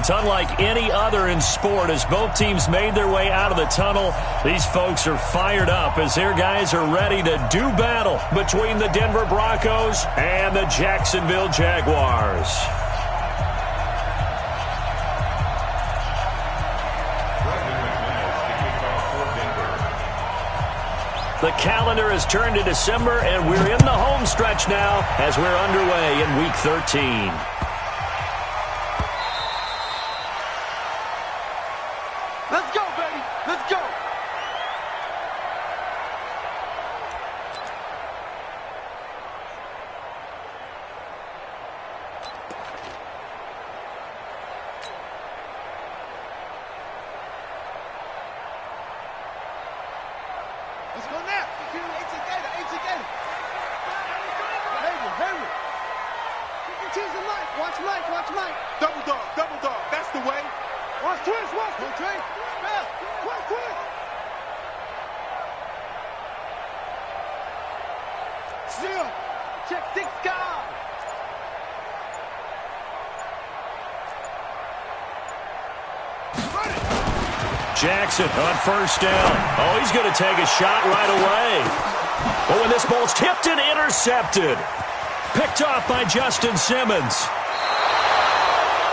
It's unlike any other in sport as both teams made their way out of the tunnel. These folks are fired up as their guys are ready to do battle between the Denver Broncos and the Jacksonville Jaguars. The calendar has turned to December, and we're in the home stretch now as we're underway in Week 13. Let's go, baby. Let's go. Let's go now. Eight together. Hurry. Keep your teams in line. Watch Mike. Double dog. That's the way. Watch twist. Watch twist. Zero. Check 6 guard. Jackson on first down. Oh, he's going to take a shot right away. Oh, and this ball's tipped and intercepted. Picked off by Justin Simmons.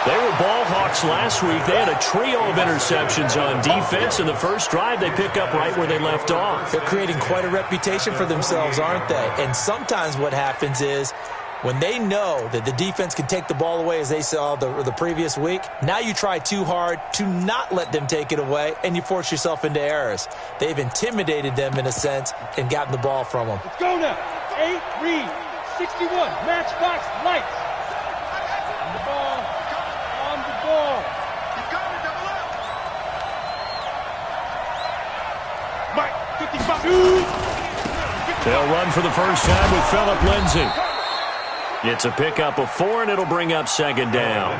They were ball hawks last week. They had a trio of interceptions on defense. In the first drive, they pick up right where they left off. They're creating quite a reputation for themselves, aren't they? And sometimes what happens is when they know that the defense can take the ball away, as they saw the previous week, now you try too hard to not let them take it away, and you force yourself into errors. They've intimidated them in a sense and gotten the ball from them. Let's go now. 8, read, 61, matchbox, lights. On the ball. Mike, 55. They'll run for the first time with Phillip Lindsay. It's a pickup of 4, and it'll bring up second down.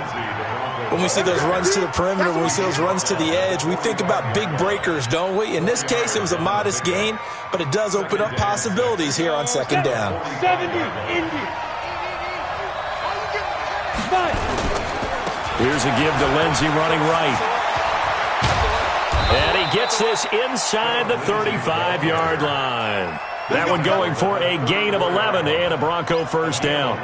When we see those runs to the perimeter, when we see those runs to the edge, we think about big breakers, don't we? In this case, it was a modest gain, but it does open up possibilities here on second down. 70, Indy. Here's a give to Lindsay running right. And he gets this inside the 35-yard line. That one going for a gain of 11 and a Bronco first down.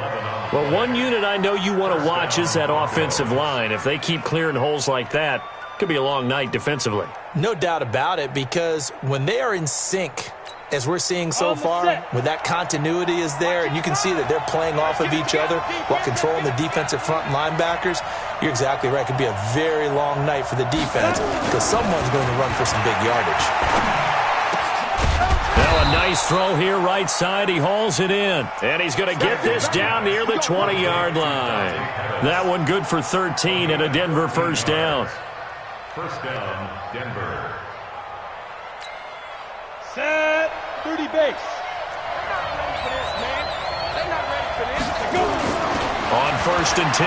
Well, one unit I know you want to watch is that offensive line. If they keep clearing holes like that, it could be a long night defensively. No doubt about it, because when they are in sync, as we're seeing so far, when that continuity is there, and you can see that they're playing off of each other while controlling the defensive front linebackers, you're exactly right. It could be a very long night for the defense because someone's going to run for some big yardage. Now a nice throw here right side. He hauls it in. And he's going to get this down near the 20-yard line. That one good for 13 and a Denver first down. First down, Denver. Set 30 base. On first and 10,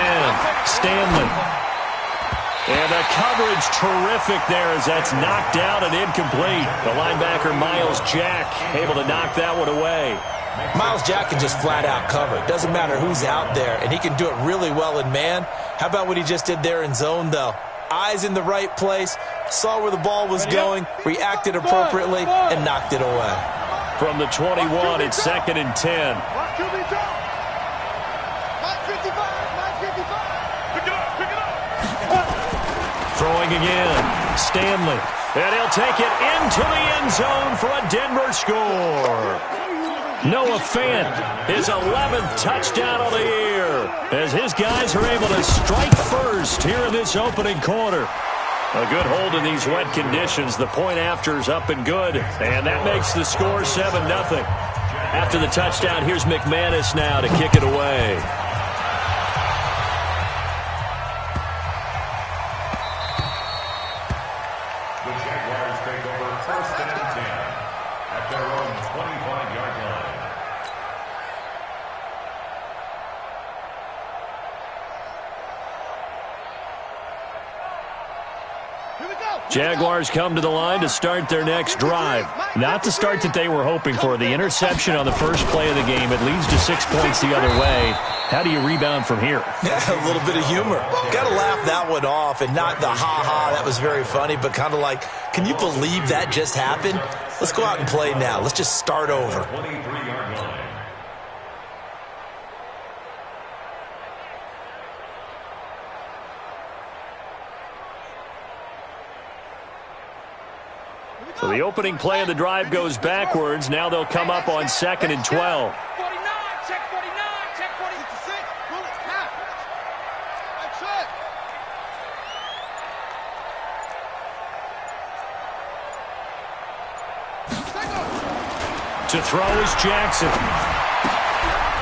Stanley. And the coverage terrific there as that's knocked out and incomplete. The linebacker, Miles Jack, able to knock that one away. Miles Jack can just flat out cover. It doesn't matter who's out there, and he can do it really well in man. How about what he just did there in zone, though? Eyes in the right place, saw where the ball was going, reacted appropriately, and knocked it away. From the 21, it's second and 10. Throwing again, Stanley. And he'll take it into the end zone for a Denver score. Noah Fant, his 11th touchdown of the year, as his guys are able to strike first here in this opening quarter. A good hold in these wet conditions. The point after is up and good, and that makes the score 7-0. After the touchdown, here's McManus now to kick it away. The Jaguars take over first and 10 at their own 25-yard line. Jaguars come to the line to start their next drive. Not the start that they were hoping for. The interception on the first play of the game. It leads to 6 points the other way. How do you rebound from here? Yeah, a little bit of humor. Got to laugh that one off, and not the ha-ha, that was very funny, but kind of like, can you believe that just happened? Let's go out and play now. Let's just start over. 23-yard line. So the opening play of the drive goes backwards. Now they'll come up on 2nd and 12. 49, check 49, check 46. Pull it, half. That's it. To throw is Jackson.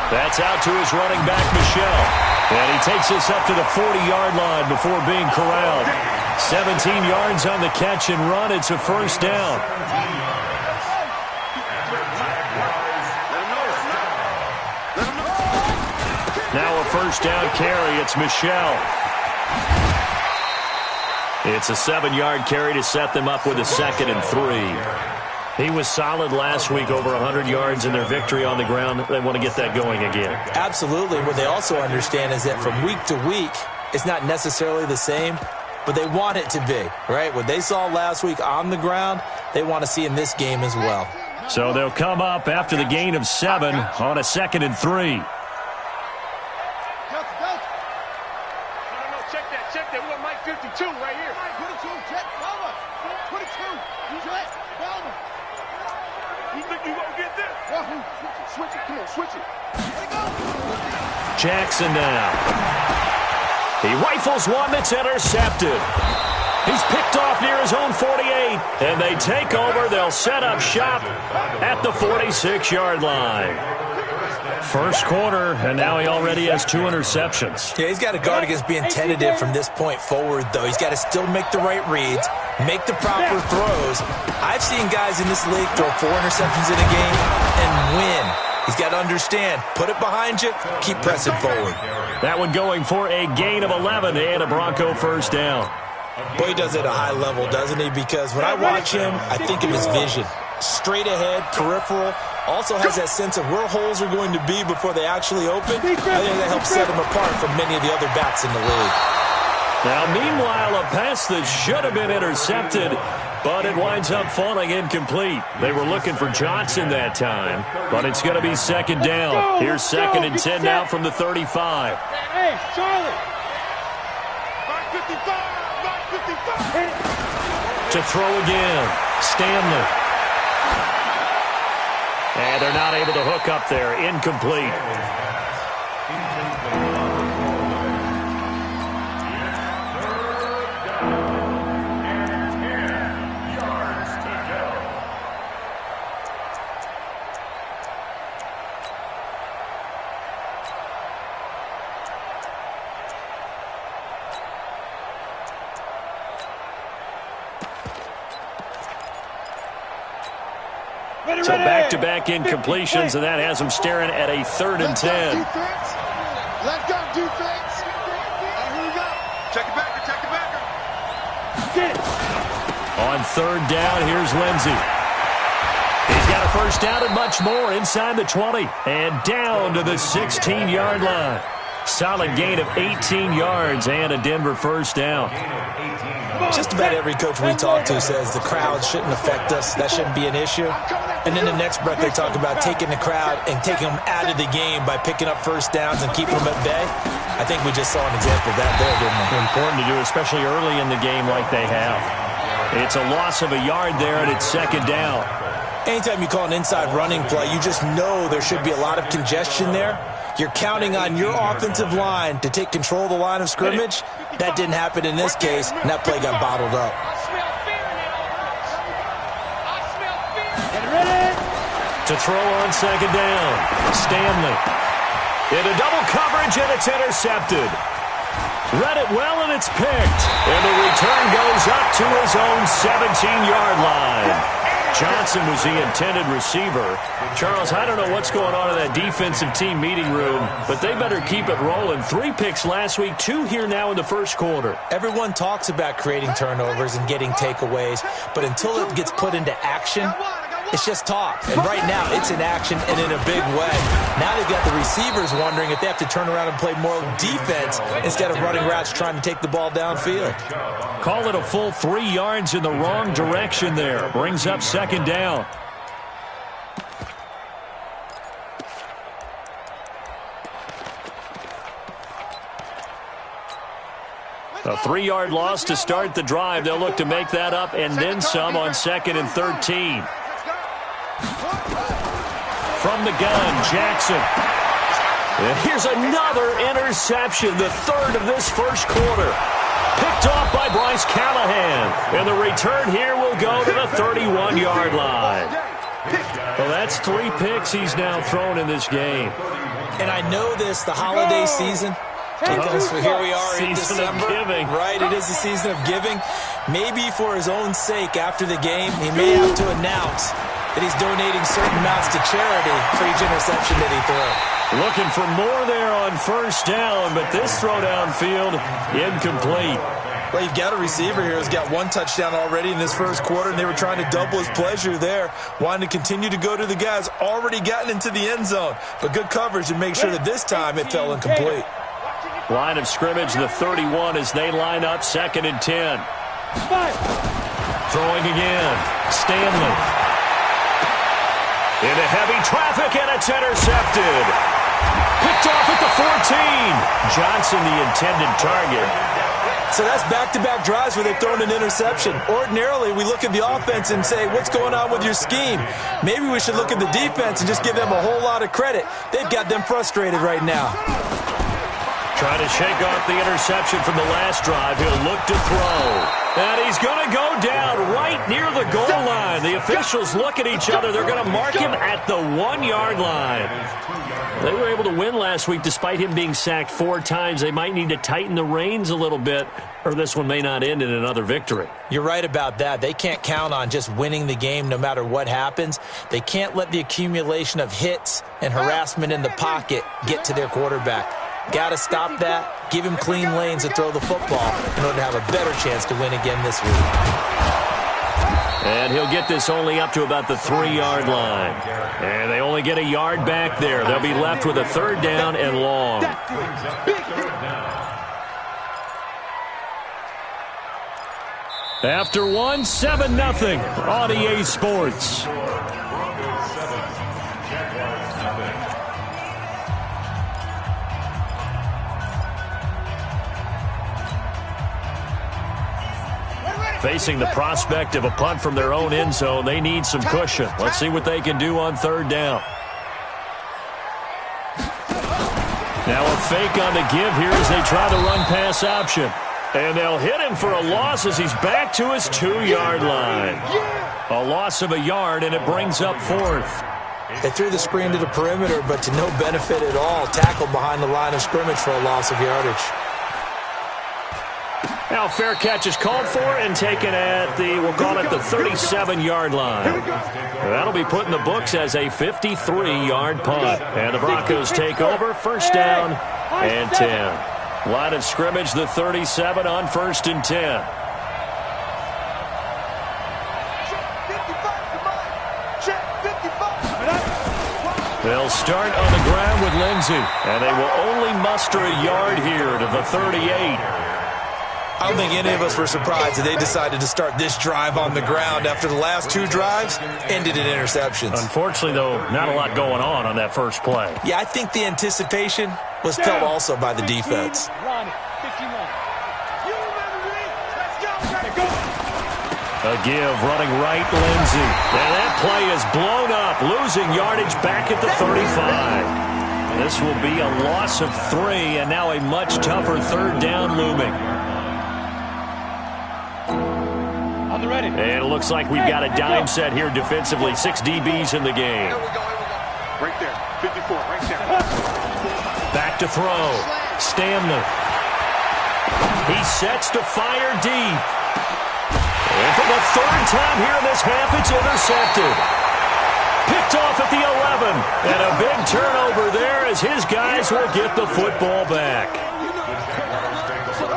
That's out to his running back, Michelle. And he takes us up to the 40-yard line before being corralled. 17 yards on the catch and run. It's a first down. Now a first down carry. It's Michelle. It's a 7-yard carry to set them up with a 2nd and 3. He was solid last week, over 100 yards in their victory on the ground. They want to get that going again. Absolutely. What they also understand is that from week to week, it's not necessarily the same, but they want it to be, right? What they saw last week on the ground, they want to see in this game as well. So they'll come up after the gain of 7 on a 2nd and 3. No, check that, check that. We got Mike 52 right here. 22, check, Bama. 22, check, Bama. You think you gonna get this? Switch it, come on, switch it. Let it go. Jackson now. He rifles one that's intercepted. He's picked off near his own 48. And they take over. They'll set up shop at the 46-yard line. First quarter, and now he already has 2 interceptions. Yeah, he's got to guard against being tentative from this point forward, though. He's got to still make the right reads, make the proper throws. I've seen guys in this league throw 4 interceptions in a game and win. He's got to understand, put it behind you, keep pressing forward. That one going for a gain of 11 and a Bronco first down. Boy, he does it at a high level, doesn't he? Because when I watch him, I think of his vision. Straight ahead, peripheral. Also has that sense of where holes are going to be before they actually open. I think that helps set him apart from many of the other backs in the league. Now, meanwhile, a pass that should have been intercepted, but it winds up falling incomplete. They were looking for Johnson that time, but it's going to be 2nd down. Here's 2nd and 10 now from the 35. Hey, Charlie. 55. To throw again, Stanley. And they're not able to hook up there. Incomplete. So back-to-back incompletions, and that has them staring at a 3rd and 10. Let's go, defense. Here we go. Check it back, check it back. Get it. On 3rd down, here's Lindsey. He's got a first down and much more inside the 20. And down to the 16-yard line. Solid gain of 18 yards and a Denver first down. Just about every coach we talk to says the crowd shouldn't affect us. That shouldn't be an issue. And then the next breath they talk about taking the crowd and taking them out of the game by picking up first downs and keeping them at bay. I think we just saw an example of that there, didn't we? Important to do, especially early in the game like they have. It's a loss of a yard there, and it's 2nd down. Anytime you call an inside running play, you just know there should be a lot of congestion there. You're counting on your offensive line to take control of the line of scrimmage. That didn't happen in this case, and that play got bottled up. To throw on 2nd down, Stanley. Into double coverage, and it's intercepted. Read it well, and it's picked. And the return goes up to his own 17-yard line. Johnson was the intended receiver. Charles, I don't know what's going on in that defensive team meeting room, but they better keep it rolling. 3 picks last week, 2 here now in the first quarter. Everyone talks about creating turnovers and getting takeaways, but until it gets put into action, it's just talk. And right now, it's in action and in a big way. Now they've got the receivers wondering if they have to turn around and play more defense instead of running routes trying to take the ball downfield. Call it a full 3 yards in the wrong direction there. Brings up second down. A 3-yard loss to start the drive. They'll look to make that up and then some on 2nd and 13. From the gun, Jackson. And here's another interception, the 3rd of this first quarter. Picked off by Bryce Callahan. And the return here will go to the 31-yard line. Well, that's 3 picks he's now thrown in this game. And I know this, the holiday season, because here we are in December, right? It is the season of giving. Maybe for his own sake after the game, he may have to announce that he's donating certain amounts to charity for each interception that he threw. Looking for more there on first down, but this throw downfield incomplete. Well, you've got a receiver here who's got 1 touchdown already in this first quarter, and they were trying to double his pleasure there, wanting to continue to go to the guys already gotten into the end zone. But good coverage to make sure that this time it fell incomplete. Line of scrimmage, the 31 as they line up 2nd and 10. Throwing again, Stanley. Into heavy traffic, and it's intercepted. Picked off at the 14. Johnson, the intended target. So that's back-to-back drives where they've thrown an interception. Ordinarily, we look at the offense and say, what's going on with your scheme? Maybe we should look at the defense and just give them a whole lot of credit. They've got them frustrated right now. Trying to shake off the interception from the last drive. He'll look to throw. And he's going to go down right near the goal line. The officials look at each other. They're going to mark him at the 1-yard line. They were able to win last week despite him being sacked 4 times. They might need to tighten the reins a little bit, or this one may not end in another victory. You're right about that. They can't count on just winning the game no matter what happens. They can't let the accumulation of hits and harassment in the pocket get to their quarterback. Got to stop that, give him clean lanes to throw the football in order to have a better chance to win again this week. And he'll get this only up to about the 3-yard line. And they only get a yard back there. They'll be left with a 3rd down and long. After 1, 7-0 on EA Sports. Facing the prospect of a punt from their own end zone, they need some cushion. Let's see what they can do on 3rd down. Now a fake on the give here as they try the run-pass option. And they'll hit him for a loss as he's back to his 2-yard line. A loss of a yard, and it brings up 4th. They threw the screen to the perimeter, but to no benefit at all. Tackled behind the line of scrimmage for a loss of yardage. Now fair catch is called for and taken at the, we'll call it the 37-yard line. That'll be put in the books as a 53-yard punt. And the Broncos take over, 1st down and 10. Line of scrimmage, the 37 on 1st and 10. They'll start on the ground with Lindsey, and they will only muster a yard here to the 38. I don't think any of us were surprised that they decided to start this drive on the ground after the last 2 drives ended in interceptions. Unfortunately, though, not a lot going on that first play. Yeah, I think the anticipation was felt also by the defense. A give, running right, Lindsey. And that play is blown up, losing yardage back at the 35. This will be a loss of 3, and now a much tougher 3rd down looming. And it looks like we've got a dime set here defensively. 6 DBs in the game. Right there, 54, right there. Back to throw. Stanley. He sets to fire deep. And for the third time here in this half, it's intercepted. Picked off at the 11. And a big turnover there as his guys will get the football back.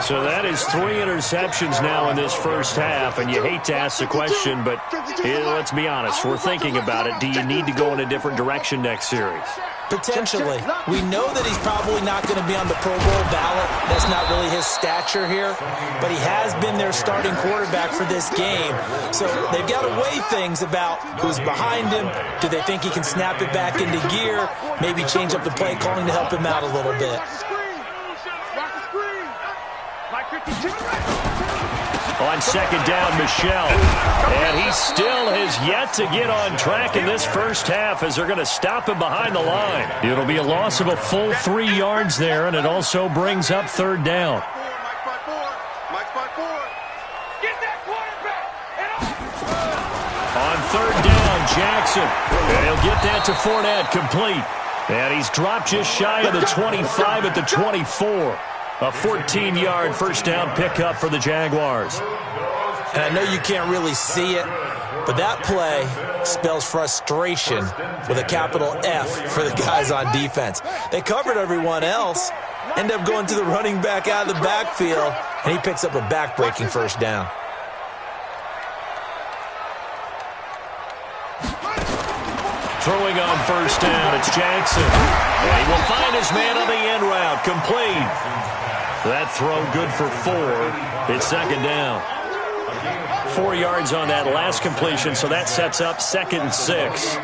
So that is 3 interceptions now in this first half, and you hate to ask the question, but let's be honest, we're thinking about it. Do you need to go in a different direction next series? Potentially. We know that he's probably not going to be on the Pro Bowl ballot. That's not really his stature here, but he has been their starting quarterback for this game. So they've got to weigh things about who's behind him. Do they think he can snap it back into gear? Maybe change up the play calling to help him out a little bit. On second down, Michelle. And he still has yet to get on track in this first half as they're going to stop him behind the line. It'll be a loss of a full 3 yards there, and it also brings up third down. On third down, Jackson. And he'll get that to Fournette, complete. And he's dropped just shy of the 25 at the 24. A 14-yard first down pickup for the Jaguars. And I know you can't really see it, but that play spells frustration with a capital F for the guys on defense. They covered everyone else, end up going to the running back out of the backfield, and he picks up a back-breaking first down. Throwing on first down, it's Jackson. And he will find his man on the end route, complete. That throw good for 4. It's second down. 4 yards on that last completion, so that sets up second and 6.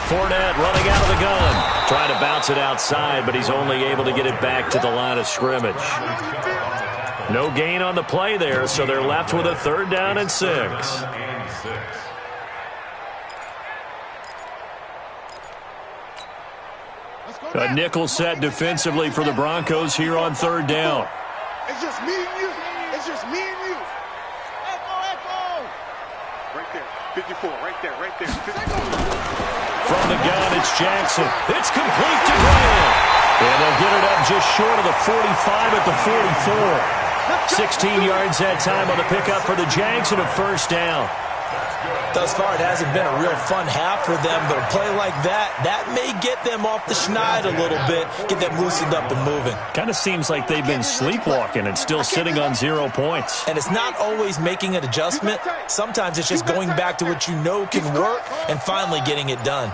Fournette running out of the gun. Trying to bounce it outside, but he's only able to get it back to the line of scrimmage. No gain on the play there, so they're left with a third down and 6. A nickel set defensively for the Broncos here on third down. It's just me and you. It's just me and you. Echo. Right there. 54. Right there. 54. From the gun, it's Jackson. It's complete to Graham. And they'll get it up just short of the 45 at the 44. 16 yards that time on the pickup for the Jags and a first down. Thus far, it hasn't been a real fun half for them, but a play like that may get them off the schneid a little bit, get them loosened up and moving. Kind of seems like they've been sleepwalking and still sitting on 0 points. And it's not always making an adjustment. Sometimes it's just going back to what you know can work and finally getting it done.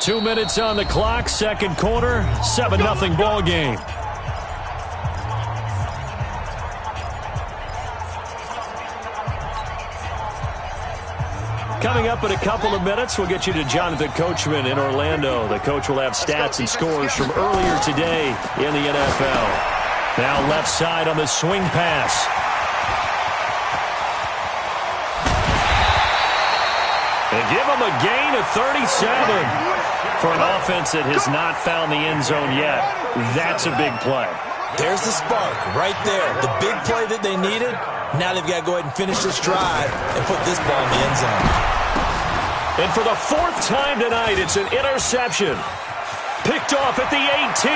2 minutes on the clock, second quarter, 7-0 ball game. Coming up in a couple of minutes, we'll get you to Jonathan Coachman in Orlando. The coach will have stats and scores from earlier today in the NFL. Now left side on the swing pass. And give him a gain of 37. For an offense that has not found the end zone yet, that's a big play. There's the spark right there. The big play that they needed. Now they've got to go ahead and finish this drive and put this ball in the end zone. And for the 4th time tonight, it's an interception. Picked off at the 18.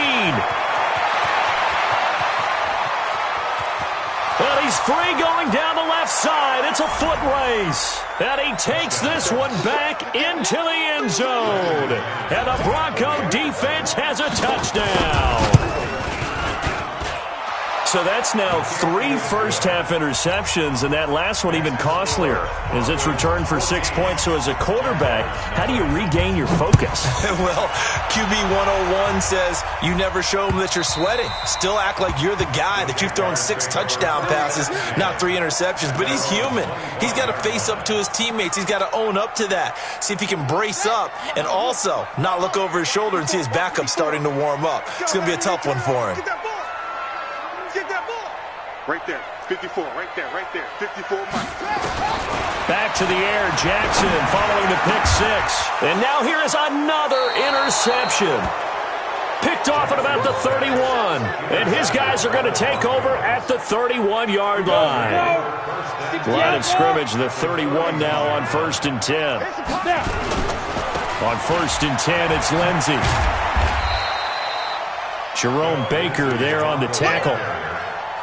And he's free going down the left side. It's a foot race. And he takes this one back into the end zone. And the Bronco defense has a touchdown. So that's now 3 first-half interceptions, and that last one even costlier as it's returned for 6 points. So as a quarterback, how do you regain your focus? Well, QB 101 says you never show them that you're sweating. Still act like you're the guy, that you've thrown 6 touchdown passes, not 3 interceptions. But he's human. He's got to face up to his teammates. He's got to own up to that. See if he can brace up and also not look over his shoulder and see his backup starting to warm up. It's going to be a tough one for him. Right there, 54, right there, 54 Mike. Back to the air, Jackson following the pick 6. And now here is another interception. Picked off at about the 31. And his guys are going to take over at the 31-yard line. Line of scrimmage, the 31 now on 1st and 10. On 1st and 10, it's Lindsey. Jerome Baker there on the tackle.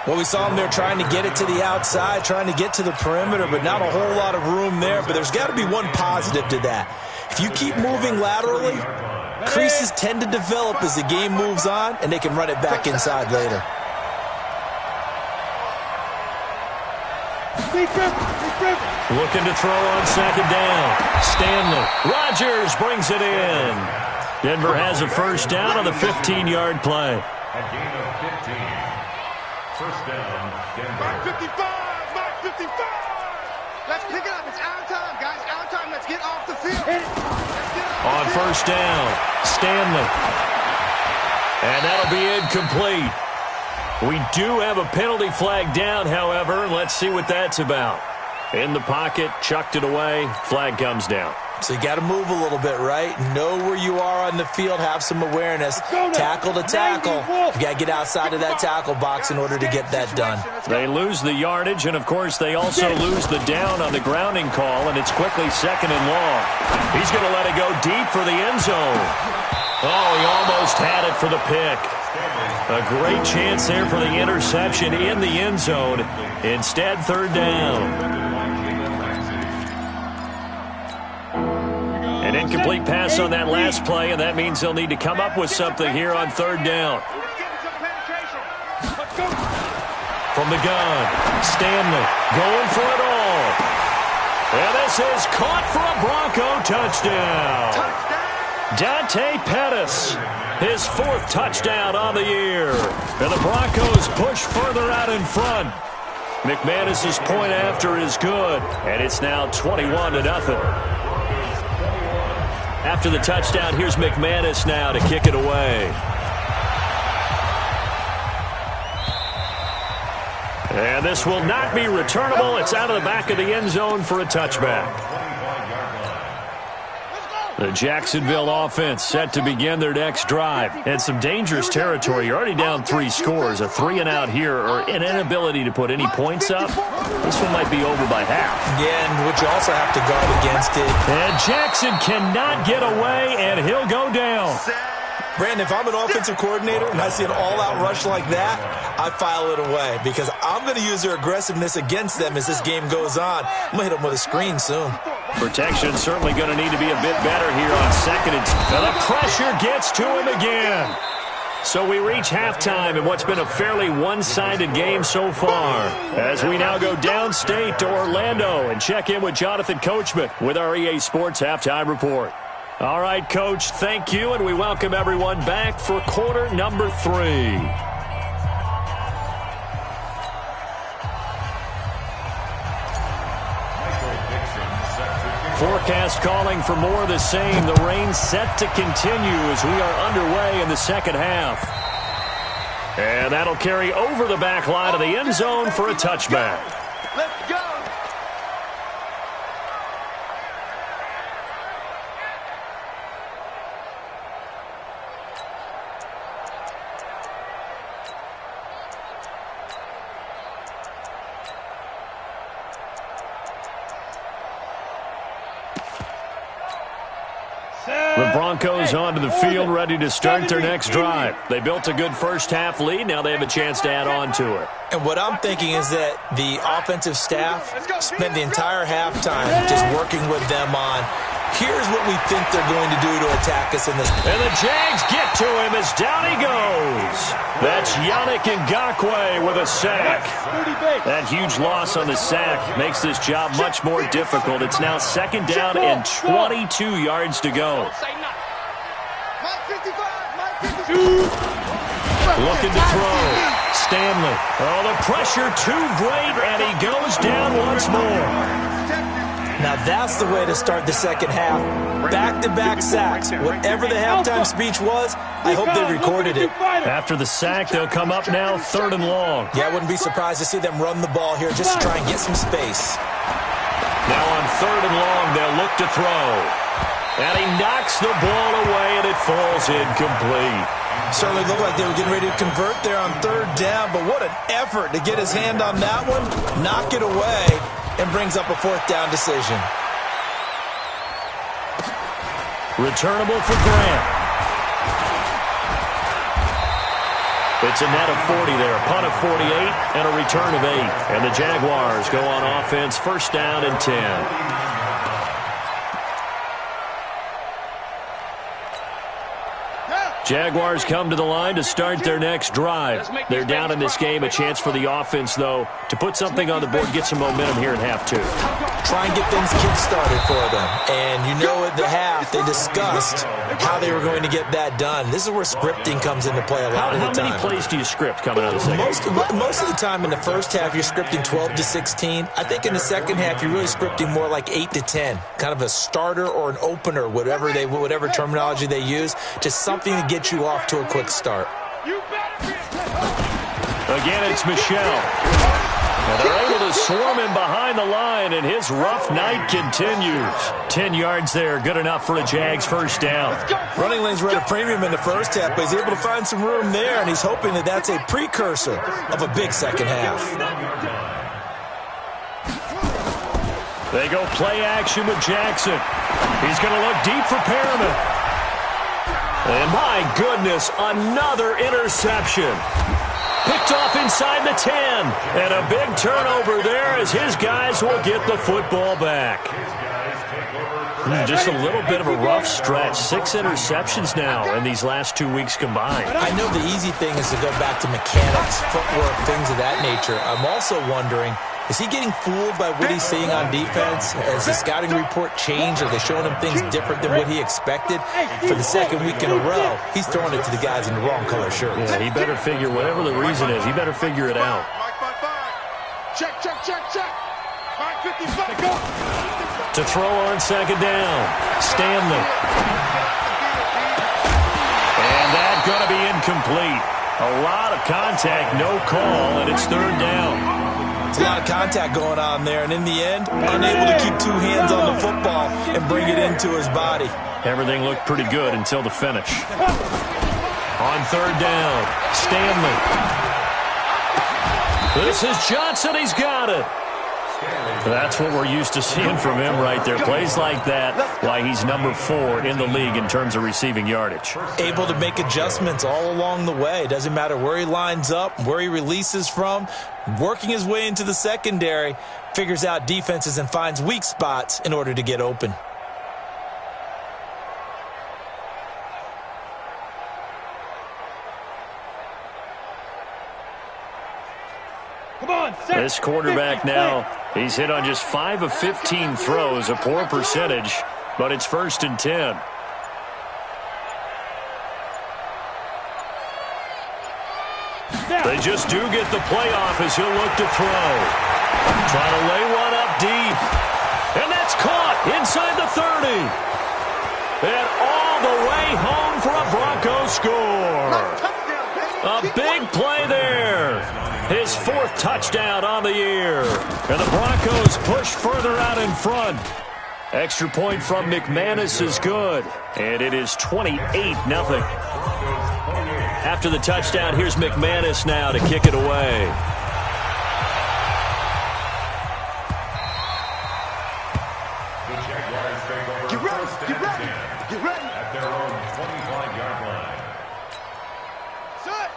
Well, we saw him there trying to get it to the outside, trying to get to the perimeter, but not a whole lot of room there. But there's got to be one positive to that. If you keep moving laterally, creases tend to develop as the game moves on, and they can run it back inside later. Looking to throw on second down. Stanley. Rodgers brings it in. Denver has a first down on the 15-yard play. A gain of 15. First down, Denver. Mark 55! Mark 55! Let's pick it up. It's our time, guys. Our time. Let's get off the field. On first down, Stanley. And that'll be incomplete. We do have a penalty flag down, however. Let's see what that's about. In the pocket, chucked it away. Flag comes down. So you got to move a little bit, right? Know where you are on the field. Have some awareness. Tackle to tackle. You got to get outside of that tackle box in order to get that done. They lose the yardage, and, of course, they also lose the down on the grounding call, and it's quickly second and long. He's going to let it go deep for the end zone. Oh, he almost had it for the pick. A great chance there for the interception in the end zone. Instead, third down. An incomplete pass on that last play, and that means they'll need to come up with something here on third down. From the gun, Stanley going for it all. And this is caught for a Bronco touchdown. Dante Pettis, his fourth touchdown on the year. And the Broncos push further out in front. McManus's point after is good, and it's now 21-0. After the touchdown, here's McManus now to kick it away. And this will not be returnable. It's out of the back of the end zone for a touchback. The Jacksonville offense set to begin their next drive. And some dangerous territory. You're already down 3 scores. A 3-and-out here, or an inability to put any points up. This one might be over by half. Yeah, and would you also have to guard against it. And Jackson cannot get away, and he'll go down. Brandon, if I'm an offensive coordinator and I see an all-out rush like that, I file it away because I'm going to use their aggressiveness against them as this game goes on. I'm going to hit them with a screen soon. Protection certainly going to need to be a bit better here on second. And the pressure gets to him again. So we reach halftime in what's been a fairly one-sided game so far. As we now go downstate to Orlando and check in with Jonathan Coachman with our EA Sports Halftime Report. All right, Coach, thank you, and we welcome everyone back for quarter number 3. Forecast calling for more of the same. The rain set to continue as we are underway in the second half. And that'll carry over the back line of the end zone for a touchback. Let's go. The Broncos onto the field, ready to start their next drive. They built a good first-half lead. Now they have a chance to add on to it. And what I'm thinking is that the offensive staff spent the entire halftime just working with them on, here's what we think they're going to do to attack us in this. And the Jags get to him as down he goes. That's Yannick Ngakoue with a sack. That huge loss on the sack makes this job much more difficult. It's now second down and 22 yards to go. Looking to throw. Stanley. Oh, the pressure too great, and he goes down once more. Now that's the way to start the second half. Back-to-back sacks. Whatever the halftime speech was, I hope they recorded it. After the sack, they'll come up now third and long. Yeah, I wouldn't be surprised to see them run the ball here just to try and get some space. Now on third and long, they'll look to throw. And he knocks the ball away, and it falls incomplete. Certainly looked like they were getting ready to convert there on third down, but what an effort to get his hand on that one, knock it away, and brings up a fourth down decision. Returnable for Grant. It's a net of 40 there, a punt of 48, and a return of 8. And the Jaguars go on offense, first down and 10. Jaguars come to the line to start their next drive. They're down in this game. A chance for the offense, though, to put something on the board, get some momentum here in half 2. Try and get things kick-started for them. And you know at the half, they discussed how they were going to get that done. This is where scripting comes into play a lot of the time. How many plays do you script coming out of the second? Most of the time in the first half, you're scripting 12 to 16. I think in the second half, you're really scripting more like 8 to 10. Kind of a starter or an opener, whatever terminology they use. Just something to get you off to a quick start. Again, it's Michel. And they're able to swarm him behind the line, and his rough night continues. 10 yards there, good enough for a Jags first down. Running lanes were at a premium in the first half, but he's able to find some room there, and he's hoping that that's a precursor of a big second half. They go play action with Jackson. He's going to look deep for Perriman. And my goodness, another interception. Picked off inside the 10. And a big turnover there as his guys will get the football back. Just a little bit of a rough stretch. 6 interceptions now in these last 2 weeks combined. I know the easy thing is to go back to mechanics, footwork, things of that nature. I'm also wondering, is he getting fooled by what he's seeing on defense? Has the scouting report changed? Are they showing him things different than what he expected? For the second week in a row, he's throwing it to the guys in the wrong color shirts. Yeah, he better figure, whatever the reason is, he better figure it out. Check. 555. Go. To throw on second down, Stanley. And that's going to be incomplete. A lot of contact, no call, and it's third down. It's a lot of contact going on there, and in the end, unable to keep 2 hands on the football and bring it into his body. Everything looked pretty good until the finish. On third down, Stanley. This is Johnson. He's got it. That's what we're used to seeing from him right there. Plays like that, why he's number 4 in the league in terms of receiving yardage. Able to make adjustments all along the way. Doesn't matter where he lines up, where he releases from. Working his way into the secondary, figures out defenses and finds weak spots in order to get open. Come on, set. This quarterback now, he's hit on just 5 of 15 throws, a poor percentage, but it's first and 10. They just do get the playoff as he'll look to throw. Trying to lay one up deep. And that's caught inside the 30. And all the way home for a Broncos score. A big play there. His 4th touchdown on the year. And the Broncos push further out in front. Extra point from McManus is good. And it is 28-0. After the touchdown, here's McManus now to kick it away. The Jaguars take over first and 10 at their own 25-yard line.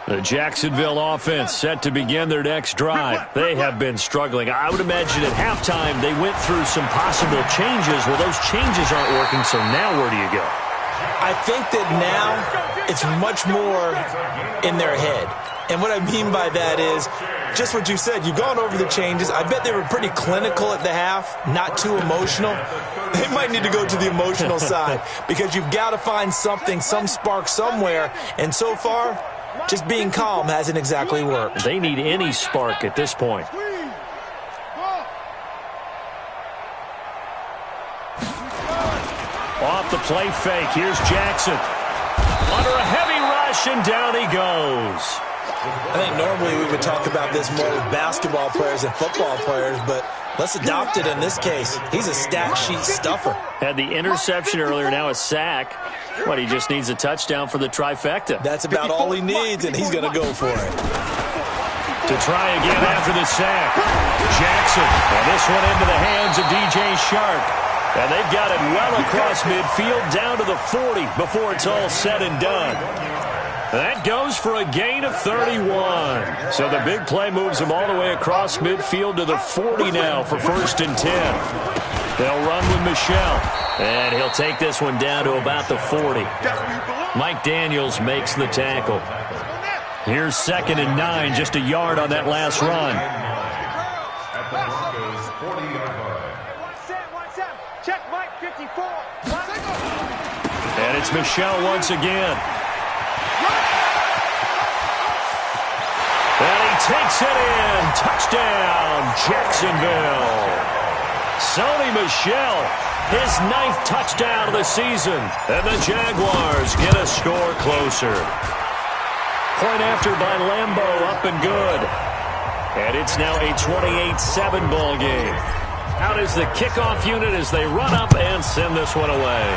The Jacksonville offense set to begin their next drive. They have been struggling. I would imagine at halftime they went through some possible changes. Well, those changes aren't working, so now where do you go? I think that now it's much more in their head. And what I mean by that is just what you said. You've gone over the changes. I bet they were pretty clinical at the half, not too emotional. They might need to go to the emotional side because you've got to find something, some spark somewhere. And so far, just being calm hasn't exactly worked. They need any spark at this point. Off the play fake, here's Jackson. Under a heavy rush, and down he goes. I think normally we would talk about this more with basketball players and football players, but let's adopt it in this case. He's a stat sheet stuffer. Had the interception earlier, now a sack. What, he just needs a touchdown for the trifecta. That's about all he needs, and he's going to go for it. To try again after the sack. Jackson, and this one into the hands of DJ Shark. And they've got it well across midfield down to the 40 before it's all said and done. That goes for a gain of 31. So the big play moves them all the way across midfield to the 40 now for 1st and 10. They'll run with Michel. And he'll take this one down to about the 40. Mike Daniels makes the tackle. Here's 2nd and 9, just a yard on that last run. At the Broncos' 40-yard line. Check Mike 54. And it's Michel once again. And he takes it in. Touchdown, Jacksonville. Sony Michel, his 9th touchdown of the season. And the Jaguars get a score closer. Point after by Lambeau, up and good. And it's now a 28-7 ball game. Out is the kickoff unit as they run up and send this one away.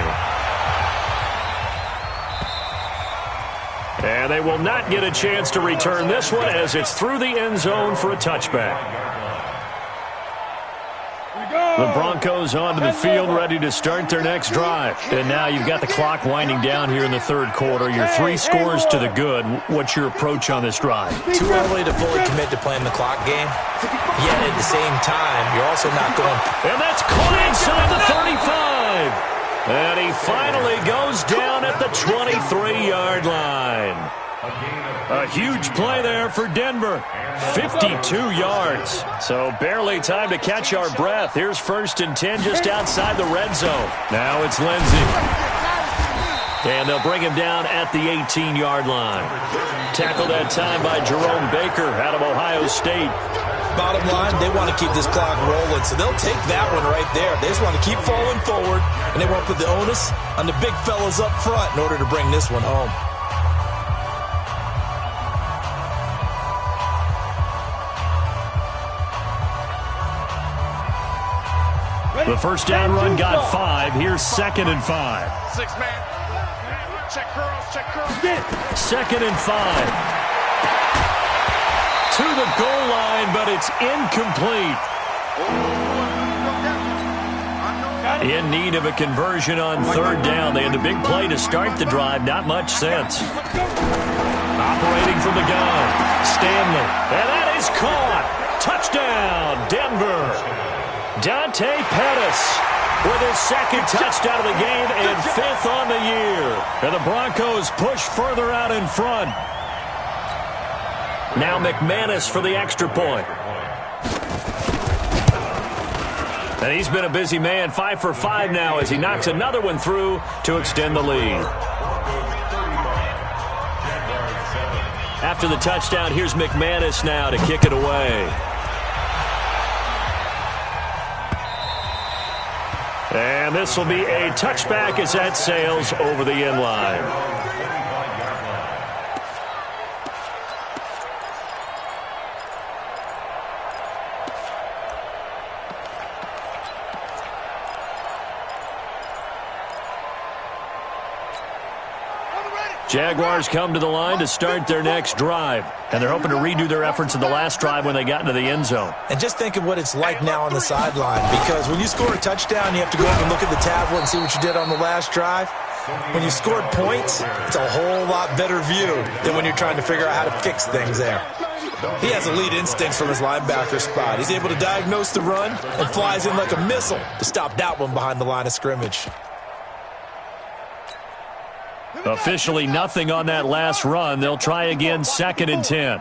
And they will not get a chance to return this one as it's through the end zone for a touchback. The Broncos onto the field ready to start their next drive. And now you've got the clock winding down here in the 3rd quarter. You're 3 scores to the good. What's your approach on this drive? Too early to fully commit to playing the clock game. Yet at the same time, you're also not going. And that's caught inside the 35. And he finally goes down at the 23-yard line. A huge play there for Denver. 52 yards. So barely time to catch our breath. Here's 1st and 10 just outside the red zone. Now it's Lindsey. And they'll bring him down at the 18-yard line. Tackled that time by Jerome Baker out of Ohio State. Bottom line, they want to keep this clock rolling, so they'll take that one right there. They just want to keep falling forward, and they want to put the onus on the big fellas up front in order to bring this one home. The first down run got 5. Here's 2nd and 5. 6 man. Check curls, check curls. 2nd and 5. To the goal line, but it's incomplete. In need of a conversion on 3rd down. They had the big play to start the drive. Not much sense. Operating from the gun. Stanley. And that is caught. Touchdown, Denver. Dante Pettis with his 2nd touchdown of the game and 5th on the year. And the Broncos push further out in front. Now McManus for the extra point. And he's been a busy man, 5 for 5 now as he knocks another one through to extend the lead. After the touchdown, here's McManus now to kick it away. And this will be a touchback as that sails over the end line. Jaguars come to the line to start their next drive. And they're hoping to redo their efforts in the last drive when they got into the end zone. And just think of what it's like now on the sideline. Because when you score a touchdown, you have to go up and look at the tablet and see what you did on the last drive. When you scored points, it's a whole lot better view than when you're trying to figure out how to fix things there. He has elite instincts from his linebacker spot. He's able to diagnose the run and flies in like a missile to stop that one behind the line of scrimmage. Officially nothing on that last run. They'll try again, 2nd and 10.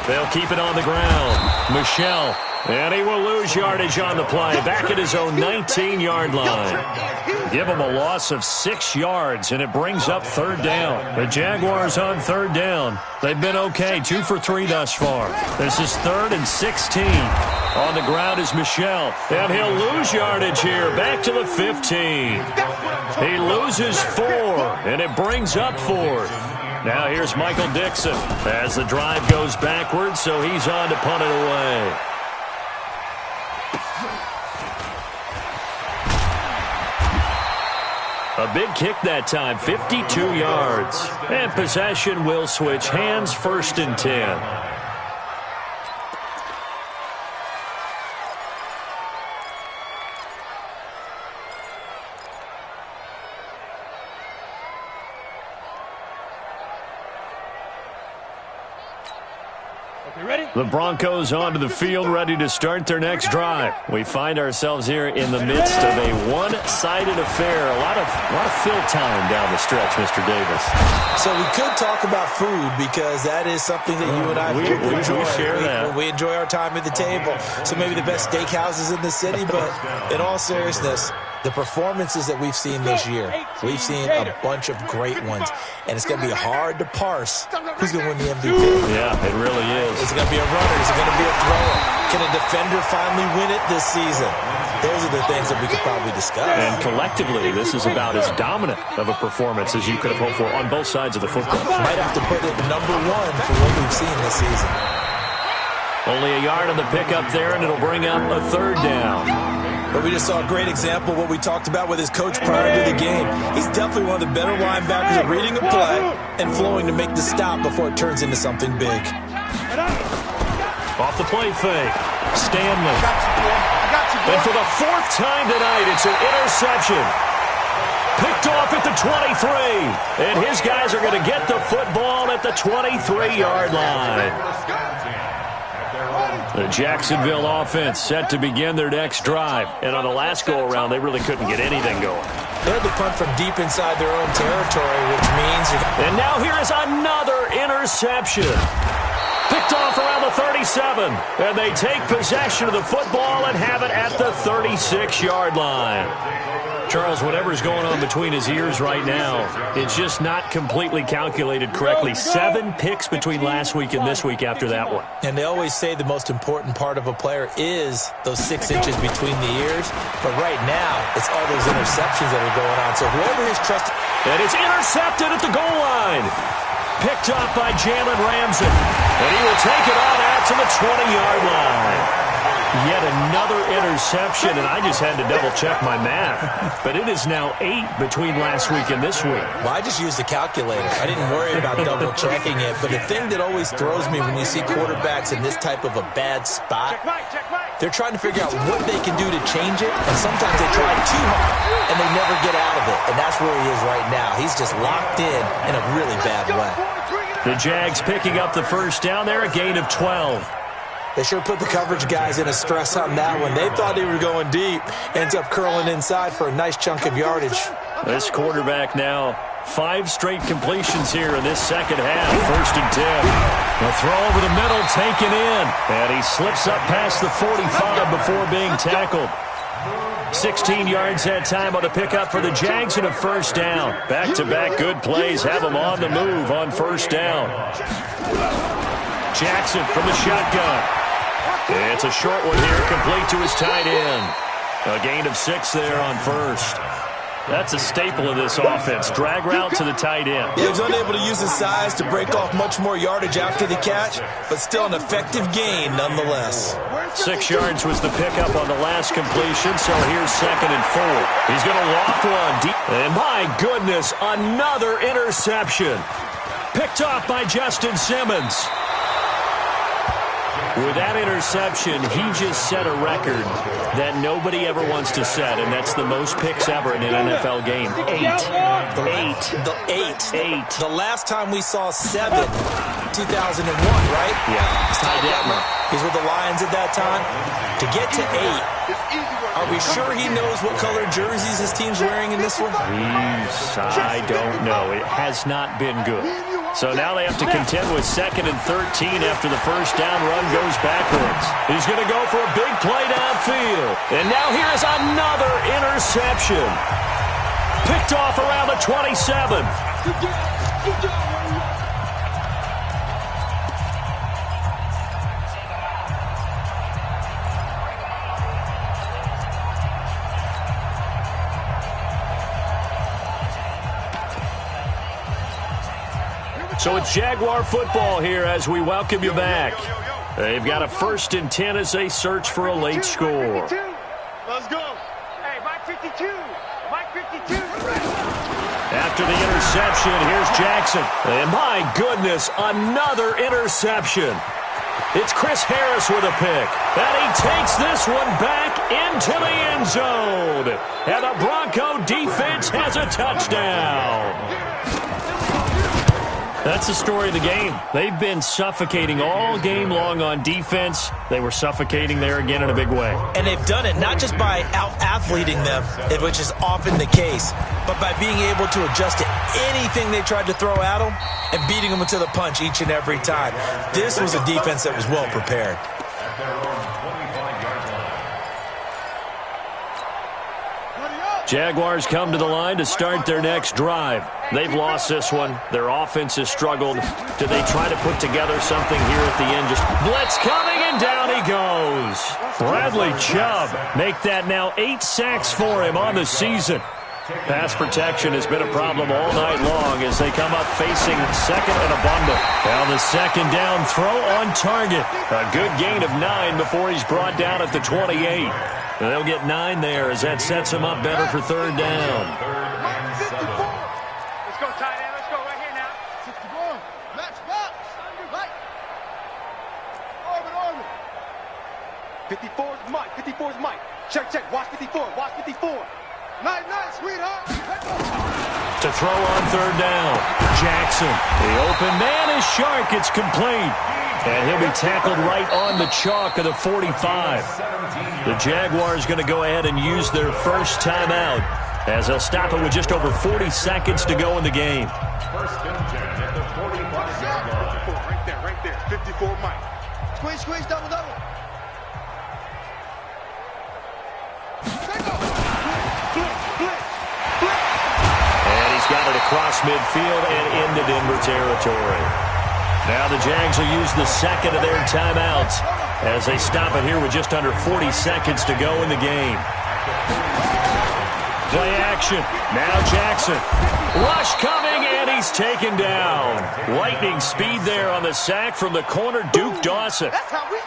They'll keep it on the ground. Michel, and he will lose yardage on the play. Back at his own 19-yard line. Give him a loss of 6 yards, and it brings up 3rd down. The Jaguars on 3rd down. They've been okay, 2 for 3 thus far. This is 3rd and 16. On the ground is Michel, and he'll lose yardage here. Back to the 15. He loses 4, and it brings up 4th. Now here's Michael Dixon as the drive goes backwards, so he's on to punt it away. A big kick that time, 52 yards. And possession will switch hands, 1st and 10. The Broncos onto the field, ready to start their next drive. We find ourselves here in the midst of a one-sided affair. A lot of fill time down the stretch, Mr. Davis. So we could talk about food because that is something that you and I enjoy. We share that. We enjoy our time at the table. So maybe the best steakhouses in the city, but in all seriousness, the performances that we've seen this year, we've seen a bunch of great ones, and it's going to be hard to parse who's going to win the MVP. Yeah, it really is. Is it going to be a runner? Is it going to be a thrower? Can a defender finally win it this season? Those are the things that we could probably discuss. And collectively, this is about as dominant of a performance as you could have hoped for on both sides of the football. Might have to put it #1 for what we've seen this season. Only a yard on the pickup there, and it'll bring up a 3rd down. But we just saw a great example of what we talked about with his coach prior to the game. He's definitely one of the better linebackers at reading a play and flowing to make the stop before it turns into something big. Off the play fake, Stanley. And for the 4th time tonight, it's an interception. Picked off at the 23. And his guys are going to get the football at the 23-yard line. The Jacksonville offense set to begin their next drive. And on the last go-around, they really couldn't get anything going. They had to punt from deep inside their own territory, which means... And now here is another interception. Picked off around the 37. And they take possession of the football and have it at the 36-yard line. Charles, whatever's going on between his ears right now, it's just not completely calculated correctly. 7 picks between last week and this week after that one. And they always say the most important part of a player is those 6 inches between the ears. But right now, it's all those interceptions that are going on. So whoever is trusted... And it's intercepted at the goal line. Picked up by Jalen Ramsey. And he will take it on out to the 20-yard line. Yet another interception, and I just had to double-check my math. But it is now 8 between last week and this week. Well, I just used a calculator. I didn't worry about double-checking it. But the thing that always throws me when you see quarterbacks in this type of a bad spot, they're trying to figure out what they can do to change it, and sometimes they try too hard, and they never get out of it. And that's where he is right now. He's just locked in a really bad way. The Jags picking up the 1st down there, a gain of 12. They sure put the coverage guys in a stress on that one. They thought they were going deep. Ends up curling inside for a nice chunk of yardage. This quarterback now 5 straight completions here in this second half. 1st and 10. A throw over the middle taken in. And he slips up past the 45 before being tackled. 16 yards that time on the pickup for the Jags and a 1st down. Back-to-back good plays have them on the move on 1st down. Jackson from the shotgun. It's a short one here, complete to his tight end. A gain of 6 there on 1st. That's a staple of this offense. Drag route to the tight end. He was unable to use his size to break off much more yardage after the catch, but still an effective gain nonetheless. 6 yards was the pickup on the last completion, so here's 2nd and 4. He's going to loft one deep. And my goodness, another interception. Picked off by Justin Simmons. With that interception, he just set a record that nobody ever wants to set, and that's the most picks ever in an NFL game. 8. 8. The last time we saw 7, 2001, right? Yeah. Ty Detmer. He's with the Lions at that time. To get to 8, are we sure he knows what color jerseys his team's wearing in this one? I don't know. It has not been good. So now they have to contend with 2nd and 13 after the 1st down run goes backwards. He's going to go for a big play downfield. And now here is another interception. Picked off around the 27. So it's Jaguar football here as we welcome you back. They've got a 1st and 10 as they search for a late score. Let's go. Hey, Mike 52. Mike 52. After the interception, here's Jackson. And my goodness, another interception. It's Chris Harris with a pick. And he takes this one back into the end zone. And the Bronco defense has a touchdown. That's the story of the game. They've been suffocating all game long on defense. They were suffocating there again in a big way. And they've done it not just by out-athleting them, which is often the case, but by being able to adjust to anything they tried to throw at them and beating them to the punch each and every time. This was a defense that was well prepared. At their own 25-yard line. Jaguars come to the line to start their next drive. They've lost this one. Their offense has struggled. Do they try to put together something here at the end? Just blitz coming, and down he goes. Bradley Chubb make that now 8 sacks for him on the season. Pass protection has been a problem all night long as they come up facing second and a bundle. Now the second down throw on target. A good gain of 9 before he's brought down at the 28. They'll get 9 there as that sets him up better for third down. Let's go, tight end. Let's go right here now. 61. Match box. Right. Arm. 54 is Mike. 54 is Mike. Check. Watch 54. Watch 54. Night, sweetheart. To throw on third down. Jackson. The open man is Shark. It's complete. And he'll be tackled right on the chalk of the 45. The Jaguars going to go ahead and use their first timeout as they'll stop it with just over 40 seconds to go in the game. First and 10 at the 45-yard line. Right there. 54 Mike. Squeeze, double. And he's got it across midfield and into Denver territory. Now the Jags will use the second of their timeouts as they stop it here with just under 40 seconds to go in the game. Play action. Now Jackson. Rush coming, and he's taken down. Lightning speed there on the sack from the corner, Duke Dawson.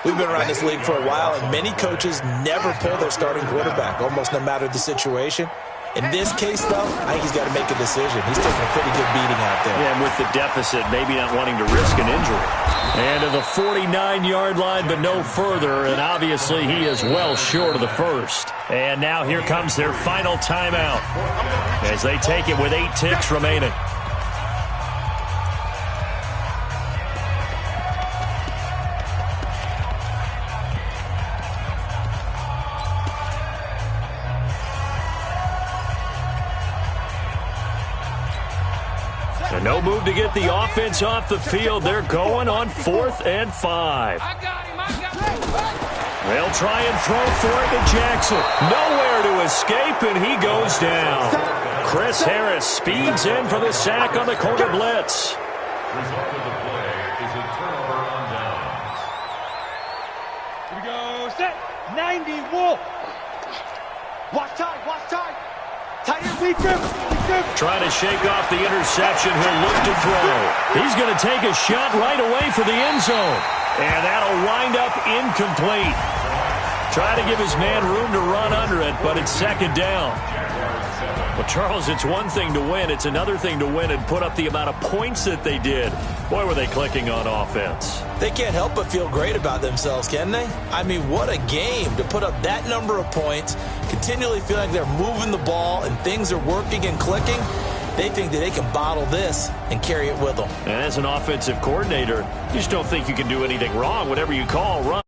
We've been around this league for a while, and many coaches never pull their starting quarterback, almost no matter the situation. In this case, though, I think he's got to make a decision. He's taking a pretty good beating out there. Yeah, and with the deficit, maybe not wanting to risk an injury. And to the 49-yard line, but no further, and obviously he is well short of the first. And now here comes their final timeout as they take it with 8 ticks remaining. And no move to get the offense off the field. They're going on 4th and 5. They'll try and throw for it to Jackson. Nowhere to escape, and he goes down. Chris Harris speeds in for the sack on the corner blitz. Result of the play is a turnover on downs. Here we go. Set. 90 Wolf. Watch time. Tight end, weak grip. Trying to shake off the interception. He'll look to throw. He's going to take a shot right away for the end zone. And that'll wind up incomplete. Try to give his man room to run under it, but it's second down. Well, Charles, it's one thing to win. It's another thing to win and put up the amount of points that they did. Boy, were they clicking on offense. They can't help but feel great about themselves, can they? I mean, what a game to put up that number of points, continually feel like they're moving the ball and things are working and clicking. They think that they can bottle this and carry it with them. And as an offensive coordinator, you just don't think you can do anything wrong. Whatever you call, run.